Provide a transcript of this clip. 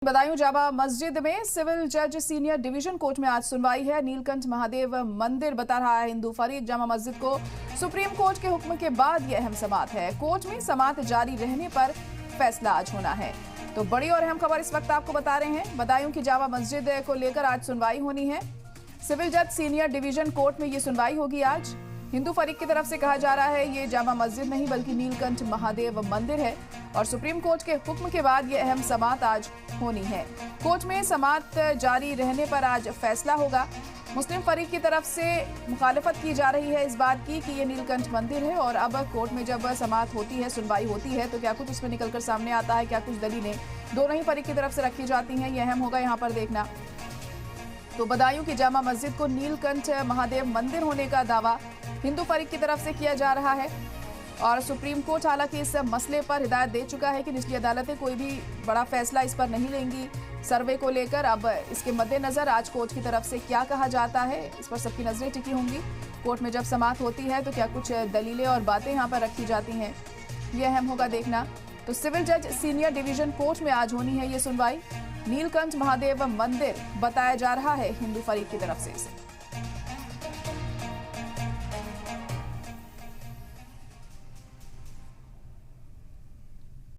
बदायूं जामा मस्जिद में सिविल जज senior division court में आज सुनवाई है। नीलकंठ महादेव मंदिर बता रहा है हिंदू फरीक जामा मस्जिद को सुप्रीम कोर्ट के हुक्म के बाद यह अहम समाअत है। कोर्ट में समाअत जारी रहने पर फैसला आज होना है। तो बड़ी और अहम खबर इस वक्त आपको बता रहे हैं। बदायूं की जामा मस्जिद को लेकर आज सुनवाई होनी है। सिविल जज सीनियर डिवीजन कोर्ट में ये सुनवाई होगी आज। हिंदू फरीक की तरफ से कहा जा रहा है ये जामा मस्जिद नहीं बल्कि नीलकंठ महादेव मंदिर है और सुप्रीम कोर्ट के हुक्म के बाद ये अहम समाअत आज होनी है। कोर्ट में समाअत जारी रहने पर आज फैसला होगा। मुस्लिम फरीक की तरफ से मुखालफत की जा रही है इस बात की कि ये नीलकंठ मंदिर है और अब कोर्ट में जब समाअत होती है, सुनवाई होती है, तो क्या कुछ इसमें निकलकर सामने आता है, क्या कुछ दलीलें दोनों ही फरीक की तरफ से रखी जाती हैं, ये अहम होगा यहाँ पर देखना। तो बदायूं की जामा मस्जिद को नीलकंठ महादेव मंदिर होने का दावा हिंदू फरीक की तरफ से किया जा रहा है और सुप्रीम कोर्ट हालांकि इस मसले पर हिदायत दे चुका है कि निचली अदालतें कोई भी बड़ा फैसला इस पर नहीं लेंगी सर्वे को लेकर। अब इसके मद्देनजर आज कोर्ट की तरफ से क्या कहा जाता है, इस पर सबकी नजरें टिकी होंगी। कोर्ट में जब समाअत होती है तो क्या कुछ दलीलें और बातें यहाँ पर रखी जाती हैं, ये अहम होगा देखना। तो सिविल जज सीनियर डिवीजन कोर्ट में आज होनी है ये सुनवाई। नीलकंठ महादेव मंदिर बताया जा रहा है हिंदू फरीक की तरफ से इसे।